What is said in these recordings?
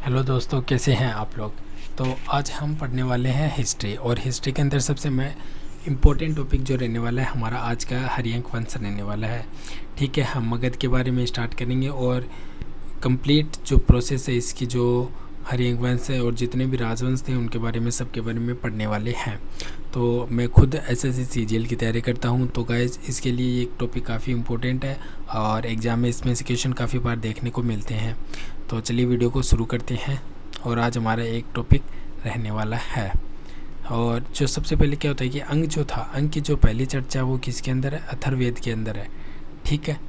Hello दोस्तों, कैसे हैं आप लोग। तो आज हम पढ़ने वाले हैं हिस्ट्री, और हिस्ट्री के अंदर सबसे मैं इम्पोर्टेंट टॉपिक जो रहने वाला है हमारा आज का हरियंक वंश रहने वाला है। ठीक है, हम मगध के बारे में स्टार्ट करेंगे और कंप्लीट जो प्रोसेस है इसकी, जो हरियंक वंश है और जितने भी राजवंश थे उनके बारे में, सबके बारे में पढ़ने वाले हैं। तो मैं खुद एसएससी सीजीएल की तैयारी करता हूं, तो गाइस इसके लिए ये एक टॉपिक काफ़ी इम्पोर्टेंट है और एग्ज़ाम में इसमें से क्वेश्चन काफ़ी बार देखने को मिलते हैं। तो चलिए वीडियो को शुरू करते हैं। और आज हमारा एक टॉपिक रहने वाला है। और जो सबसे पहले क्या होता है कि अंग जो था, अंग की जो पहली चर्चा वो किसके अंदर है? अथर्ववेद के अंदर है। ठीक है,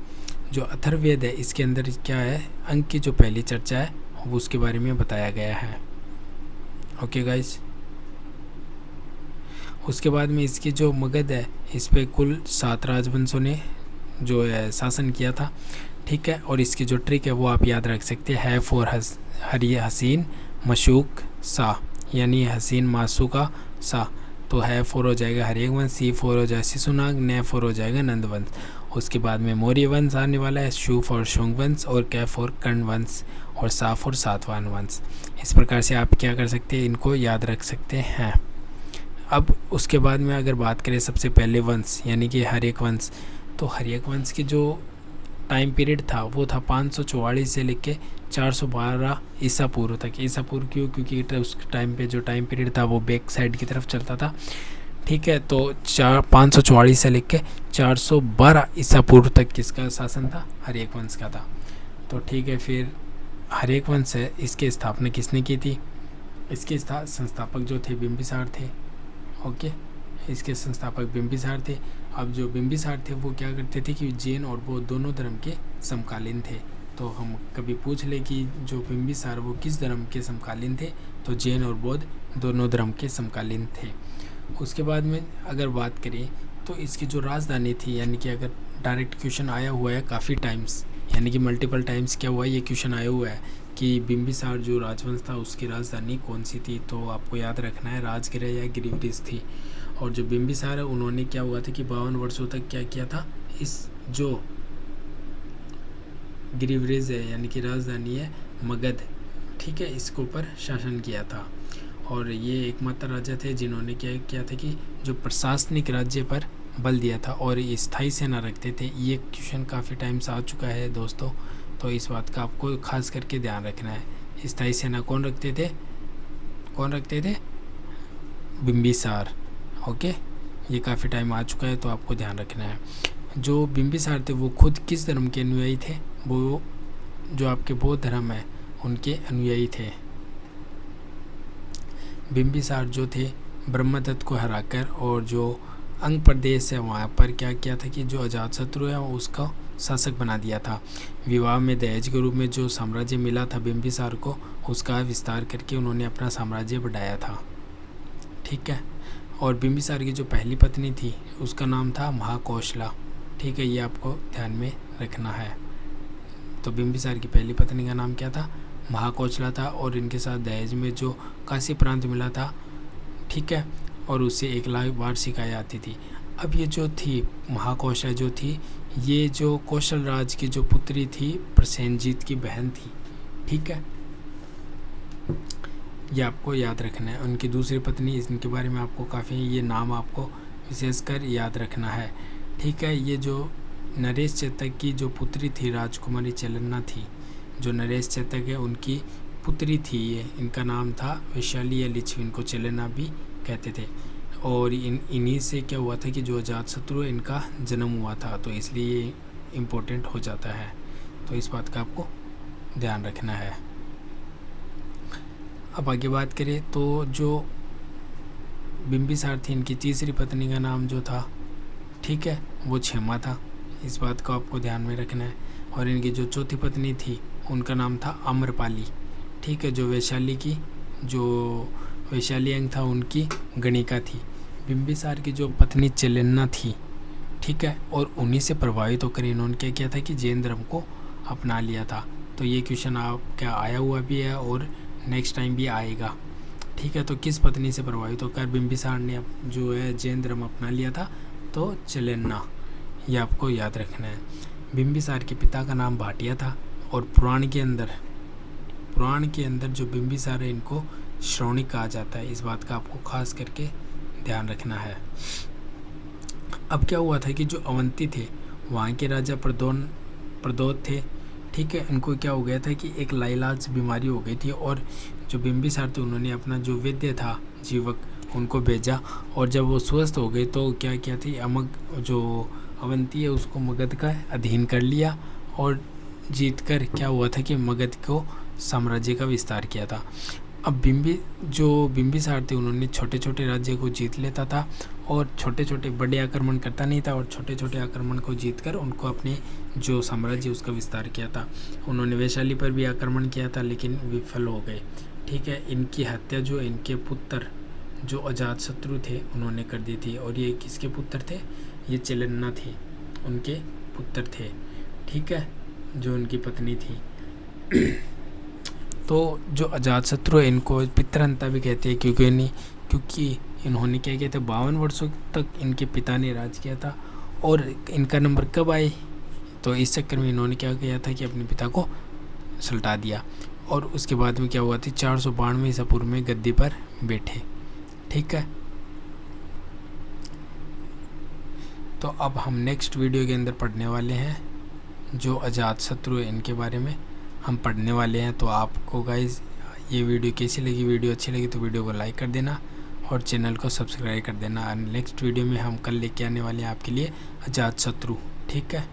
जो अथर्ववेद है इसके अंदर क्या है, अंग की जो पहली चर्चा है वो उसके बारे में बताया गया है। ओके गाइस, उसके बाद में इसकी जो मगध है इस पे कुल 7 राजवंशों ने जो है शासन किया था। ठीक है, और इसकी जो ट्रिक है वो आप याद रख सकते हैं, फॉर हसीन मशूक सा, यानी हसीन मासूका सा। तो है फॉर हो जाएगा हरियंक वंश, सी फॉर हो जाएगा शिशुनाग, ने फॉर हो जाएगा नंद वंश। उसके बाद में मौर्य वंश आने वाला है, शू फॉर शोंग वंश, और कै फॉर कर्ण वंश, और सा फॉर सातवाहन वंश। इस प्रकार से आप क्या कर सकते हैं, इनको याद रख सकते हैं। अब उसके बाद में अगर बात करें सबसे पहले वंश यानी कि हरियंक वंश, तो हरियंक वंश की जो टाइम पीरियड था वो था 544 से लेके 412 ईसा पूर्व तक। ईसा पूर्व क्यों? क्योंकि उस टाइम पे जो टाइम पीरियड था वो बैक साइड की तरफ चलता था। ठीक है, तो 544 से लेके 412 ईसा पूर्व तक किसका शासन था? हरियंक वंश का था। तो ठीक है, फिर हरियंक वंश है, इसकी स्थापना किसने की थी? इसके संस्थापक जो थे बिंबिसार थे। ओके, इसके संस्थापक बिंबिसार थे। अब जो बिंबिसार थे वो क्या करते थे कि जैन और बौद्ध दोनों धर्म के समकालीन थे। तो हम कभी पूछ ले कि जो बिंबिसार वो किस धर्म के समकालीन थे, तो जैन और बौद्ध दोनों धर्म के समकालीन थे। उसके बाद में अगर बात करें तो इसकी जो राजधानी थी, यानी कि अगर डायरेक्ट क्वेश्चन आया हुआ है काफ़ी टाइम्स, यानी कि मल्टीपल टाइम्स क्या हुआ है, ये क्वेश्चन आया हुआ है कि बिंबिसार जो राजवंश था उसकी राजधानी कौन सी थी। तो आपको याद रखना है राजगृह या गिरिवृज थी। और जो बिंबिसार है उन्होंने क्या हुआ था कि 52 वर्षों तक क्या किया था, इस जो गिरिवृज है यानी कि राजधानी है मगध, ठीक है, इसके ऊपर शासन किया था। और ये एकमात्र राजा थे जिन्होंने क्या किया था कि जो प्रशासनिक राज्य पर बल दिया था और स्थायी सेना रखते थे। ये क्वेश्चन काफ़ी टाइम से आ चुका है दोस्तों, तो इस बात का आपको खास करके ध्यान रखना है। स्थायी सेना कौन रखते थे? कौन रखते थे? बिंबिसार। ओके, ये काफ़ी टाइम आ चुका है तो आपको ध्यान रखना है। जो बिंबिसार थे वो खुद किस धर्म के अनुयायी थे? वो जो आपके बौद्ध धर्म है उनके अनुयायी थे। बिंबिसार जो थे ब्रह्मदत्त को हराकर और जो अंग प्रदेश है वहाँ पर क्या किया था कि जो अजातशत्रु है उसका शासक बना दिया था। विवाह में दहेज के रूप में जो साम्राज्य मिला था बिंबिसार को, उसका विस्तार करके उन्होंने अपना साम्राज्य बढ़ाया था। ठीक है, और बिंबिसार की जो पहली पत्नी थी उसका नाम था महाकौशला। ठीक है, ये आपको ध्यान में रखना है। तो बिंबिसार की पहली पत्नी का नाम क्या था? महाकौशला था, और इनके साथ दहेज में जो काशी प्रांत मिला था, ठीक है, और उससे 1 लाख वार्षिक आय आती थी। अब ये जो थी महाकौशला जो थी, ये जो कौशल राज की जो पुत्री थी प्रसेनजीत की बहन थी। ठीक है, ये आपको याद रखना है। उनकी दूसरी पत्नी, इनके बारे में आपको काफ़ी ये नाम आपको विशेषकर याद रखना है। ठीक है, ये जो नरेश चेतक की जो पुत्री थी राजकुमारी चेलन्ना थी, जो नरेश चेतक है उनकी पुत्री थी ये, इनका नाम था वैशाली या लिच्छवी, इनको चेलन्ना भी कहते थे। और इन्हीं से क्या हुआ था कि जो अजातशत्रु है इनका जन्म हुआ था, तो इसलिए ये इम्पोर्टेंट हो जाता है। तो इस बात का आपको ध्यान रखना है। अब आगे बात करें तो जो बिंबिसार थी इनकी तीसरी पत्नी का नाम जो था, ठीक है, वो क्षेमा था। इस बात को आपको ध्यान में रखना है। और इनकी जो चौथी पत्नी थी उनका नाम था आम्रपाली। ठीक है, जो वैशाली की जो वैशाली अंग था उनकी गणिका थी। बिंबिसार की जो पत्नी चेलेन्ना थी, ठीक है, और उन्हीं से प्रभावित होकर इन्होंने क्या किया था कि जैन धर्म को अपना लिया था। तो ये क्वेश्चन आपका आया हुआ भी है और नेक्स्ट टाइम भी आएगा। ठीक है, तो किस पत्नी से प्रभावित होकर बिंबिसार ने जो है जैन धर्म अपना लिया था? तो चेलेन्ना। ये आपको याद रखना है। बिंबिसार के पिता का नाम भाटिया था, और पुराण के अंदर पुराण के अंदर जो बिंबिसार है इनको श्रौणिक कहा जाता है। इस बात का आपको खास करके ध्यान रखना है। अब क्या हुआ था कि जो अवंती थे वहाँ के राजा प्रदोत थे, ठीक है, उनको क्या हो गया था कि एक लाइलाज बीमारी हो गई थी, और जो बिंबिसार थे उन्होंने अपना जो वैद्य था जीवक उनको भेजा, और जब वो स्वस्थ हो गए तो क्या किया थी, जो अवंती है उसको मगध का अधीन कर लिया, और जीतकर क्या हुआ था कि मगध को साम्राज्य का विस्तार किया था। अब बिंबिसार थे उन्होंने छोटे छोटे राज्य को जीत लेता था, और छोटे छोटे बड़े आक्रमण करता नहीं था, और छोटे छोटे आक्रमण को जीतकर उनको अपने जो साम्राज्य उसका विस्तार किया था। उन्होंने वैशाली पर भी आक्रमण किया था लेकिन विफल हो गए, ठीक है। इनकी हत्या जो इनके पुत्र जो अजातशत्रु थे उन्होंने कर दी थी, और ये किसके पुत्र थे, ये चिलन्ना थी, उनके पुत्र थे, ठीक है, जो उनकी पत्नी थी। तो जो अजातशत्रु है इनको पितृहंता भी कहते हैं, क्योंकि इन्होंने क्या किया था, 52 वर्षों तक इनके पिता ने राज किया था, और इनका नंबर कब आए तो इस चक्कर में इन्होंने क्या किया था कि अपने पिता को सल्टा दिया, और उसके बाद में क्या हुआ था 492 ईसा पूर्व में गद्दी पर बैठे, ठीक है। तो अब हम नेक्स्ट वीडियो के अंदर पढ़ने वाले हैं जो अजातशत्रु है इनके बारे में हम पढ़ने वाले हैं। तो आपको गाइस ये वीडियो कैसी लगी, वीडियो अच्छी लगी तो वीडियो को लाइक कर देना और चैनल को सब्सक्राइब कर देना। नेक्स्ट वीडियो में हम कल लेके आने वाले हैं आपके लिए अजातशत्रु, ठीक है।